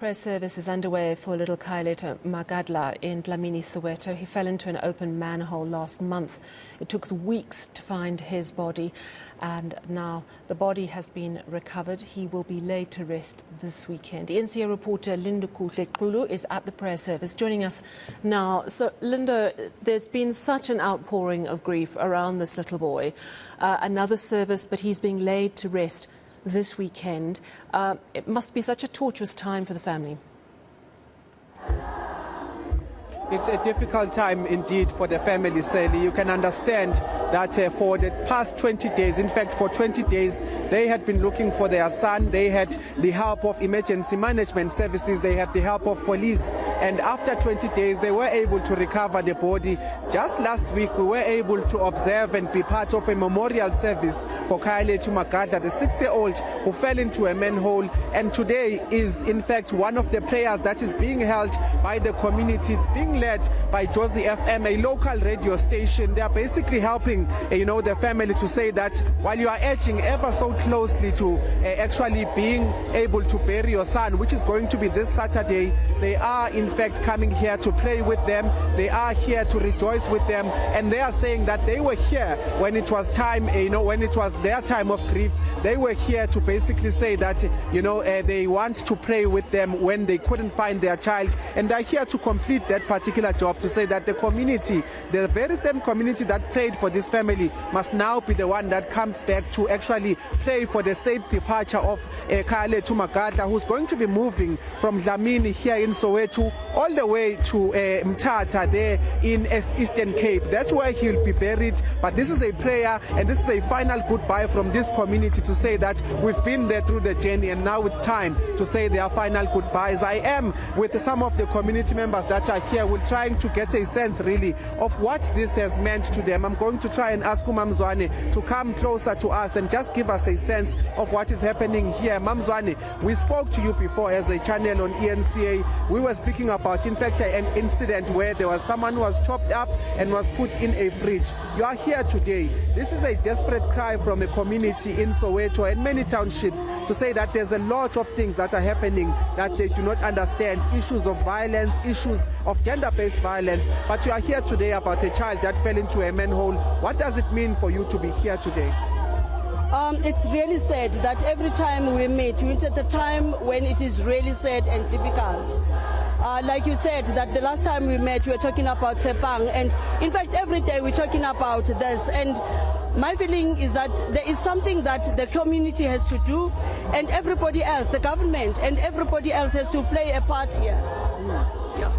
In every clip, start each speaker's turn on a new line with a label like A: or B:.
A: Prayer service is underway for little Khayalethu Magadla in Dlamini, Soweto. He fell into an open manhole last month. It took weeks to find his body, and now the body has been recovered. He will be laid to rest this weekend. eNCA reporter Lindokuhle Xulu is at the prayer service, joining us now. So, Linda, there's been such an outpouring of grief around this little boy. Another service, but he's being laid to rest this weekend. It must be such a torturous time for the family.
B: It's a difficult time indeed for the family, Sally. You can understand that for the past 20 days, in fact for 20 days, they had been looking for their son. They had the help of emergency management services, they had the help of police, and after 20 days they were able to recover the body. Just last week we were able to observe and be part of a memorial service for Khayalethu Magadla, the 6-year-old who fell into a manhole, and today is in fact one of the prayers that is being held by the community. It's being led by Jozi FM, a local radio station. They are basically helping the family to say that while you are edging ever so closely to actually being able to bury your son, which is going to be this Saturday, they are in fact coming here to pray with them. They are here to rejoice with them, and they are saying that they were here when it was time, when it was their time of grief. They were here to basically say that they want to pray with them when they couldn't find their child, and they're here to complete that particular job, to say that the community, the very same community that prayed for this family, must now be the one that comes back to actually pray for the safe departure of Khayalethu Magadla, who's going to be moving from Dlamini here in Soweto all the way to Mthatha there in Eastern Cape. That's where he'll be buried. But this is a prayer, and this is a final goodbye from this community to say that we've been there through the journey, and now it's time to say their final goodbyes. I am with some of the community members that are here. We're trying to get a sense really of what this has meant to them. I'm going to try and ask Mamzwane to come closer to us and just give us a sense of what is happening here. Mamzwane, we spoke to you before as a channel on eNCA. We were speaking about, in fact, an incident where there was someone who was chopped up and was put in a fridge. You are here today. This is a desperate cry from a community in Soweto and many townships to say that there's a lot of things that are happening that they do not understand, issues of violence, issues of gender-based violence. But you are here today about a child that fell into a manhole. What does it mean for you to be here today?
C: It's really sad that every time we meet, it's at the time when it is really sad and difficult. Like you said, that the last time we met, we were talking about Sepang, and in fact every day we're talking about this, and my feeling is that there is something that the community has to do, and everybody else, the government and everybody else, has to play a part here.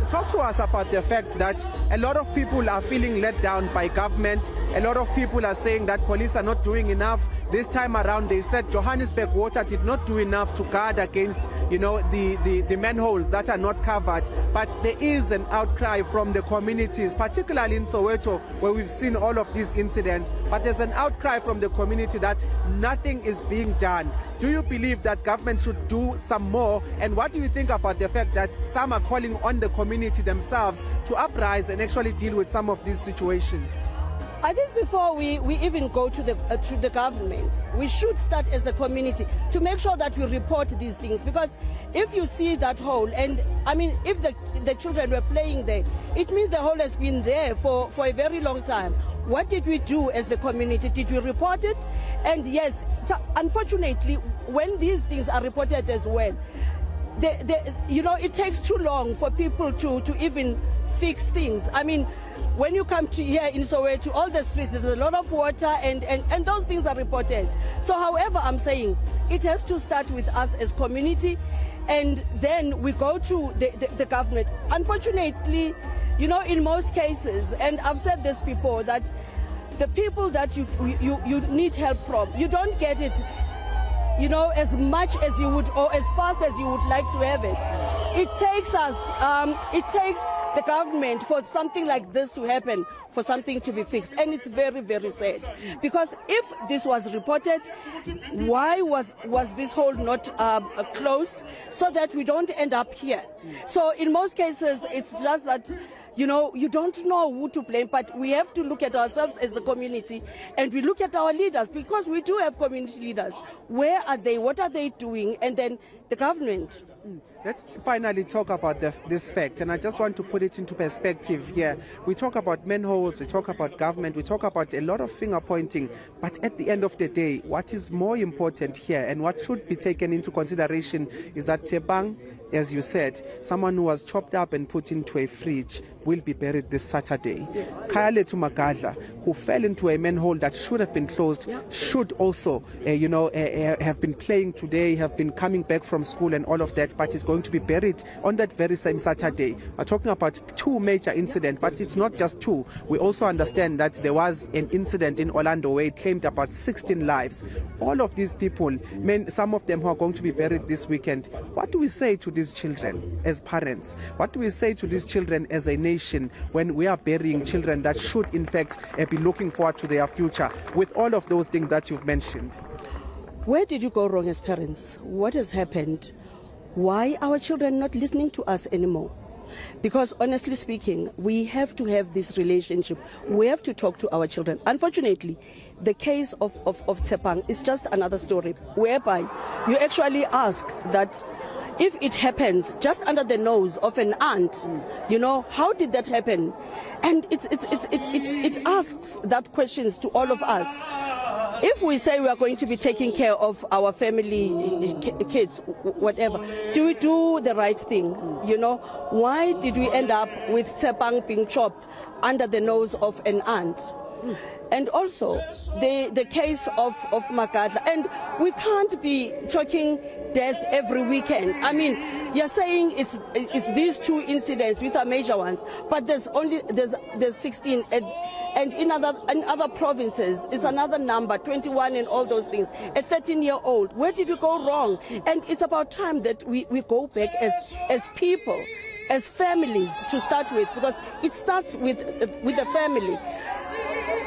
B: Talk to us about the fact that a lot of people are feeling let down by government. A lot of people are saying that police are not doing enough. This time around, they said Johannesburg Water did not do enough to guard against, the manholes that are not covered. But there is an outcry from the communities, particularly in Soweto, where we've seen all of these incidents. But there's an outcry from the community that nothing is being done. Do you believe that government should do some more? And what do you think about the fact that some are calling on the community themselves to uprise and actually deal with some of these situations?
C: I think before we even go to the government, we should start as the community to make sure that we report these things. Because if you see that hole, and I mean, if the children were playing there, it means the hole has been there for a very long time. What did we do as the community? Did we report it? And yes, so unfortunately, when these things are reported as well, it takes too long for people to even fix things. I mean, when you come to here in Soweto, all the streets, there's a lot of water, and those things are reported. So however, I'm saying it has to start with us as community, and then we go to the government. Unfortunately, in most cases, and I've said this before, that the people that you need help from, you don't get it as much as you would, or as fast as you would like to have it. It takes the government for something like this to happen, for something to be fixed. And it's very, very sad. Because if this was reported, why was this hole not closed, so that we don't end up here? So in most cases, it's just that you don't know who to blame, but we have to look at ourselves as the community, and we look at our leaders, because we do have community leaders. Where are they? What are they doing? And then the government.
B: Let's finally talk about this fact, and I just want to put it into perspective here. We talk about manholes, we talk about government, we talk about a lot of finger pointing, but at the end of the day, what is more important here and what should be taken into consideration is that Tebang, as you said, someone who was chopped up and put into a fridge, will be buried this Saturday. Yes. Khayalethu Magadla, who fell into a manhole that should have been closed, should also, have been playing today, have been coming back from school and all of that, but is going to be buried on that very same Saturday. We're talking about two major incidents, but it's not just two. We also understand that there was an incident in Orlando where it claimed about 16 lives. All of these people, some of them who are going to be buried this weekend, what do we say to these children as parents? What do we say to these children as a nation when we are burying children that should in fact be looking forward to their future with all of those things that you've mentioned?
C: Where did you go wrong as parents? What has happened? Why are our children not listening to us anymore? Because honestly speaking, we have to have this relationship. We have to talk to our children. Unfortunately, the case of Tebang is just another story whereby you actually ask that if it happens just under the nose of an aunt, how did that happen? And it asks that questions to all of us. If we say we are going to be taking care of our family, kids, whatever, do we do the right thing? Why did we end up with Tebang being chopped under the nose of an aunt? And also the case of Magadla. And we can't be talking death every weekend. I mean, you're saying it's these two incidents which are major ones, but there's 16, and in other provinces it's another number, 21 and all those things. A 13-year-old, where did we go wrong? And it's about time that we go back as people, as families to start with, because it starts with the family.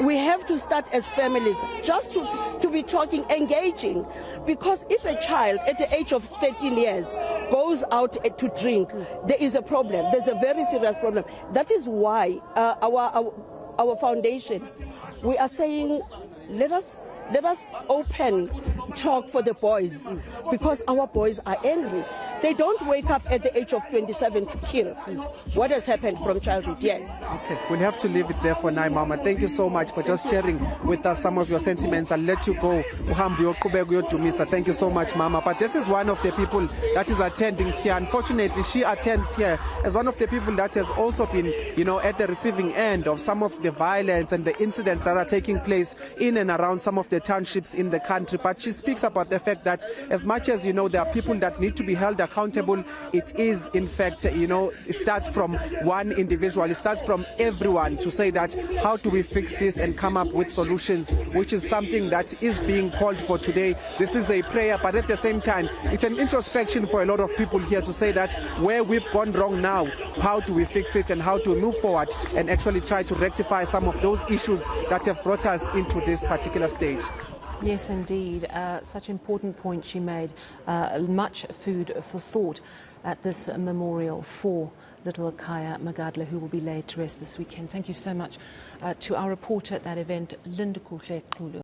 C: We have to start as families just to be talking, engaging, because if a child at the age of 13 years goes out to drink, there is a problem. There's a very serious problem. That is why our foundation, we are saying, let us open talk for the boys, because our boys are angry. They don't wake up at the age of 27 to kill. What has happened from childhood? Yes.
B: Okay, we'll have to leave it there for now, Mama. Thank you so much for just sharing with us some of your sentiments. I'll let you go. Thank you so much, Mama. But this is one of the people that is attending here. Unfortunately, she attends here as one of the people that has also been, at the receiving end of some of the violence and the incidents that are taking place in and around some of the townships in the country. But she speaks about the fact that as much as, there are people that need to be held accountable, it is in fact, it starts from one individual, it starts from everyone to say that how do we fix this and come up with solutions, which is something that is being called for today. This is a prayer, but at the same time, it's an introspection for a lot of people here to say that where we've gone wrong now, how do we fix it and how to move forward and actually try to rectify some of those issues that have brought us into this particular stage.
A: Yes, indeed. Such important point she made. Much food for thought at this memorial for little Khaya Magadla, who will be laid to rest this weekend. Thank you so much to our reporter at that event, Lindokuhle Xulu.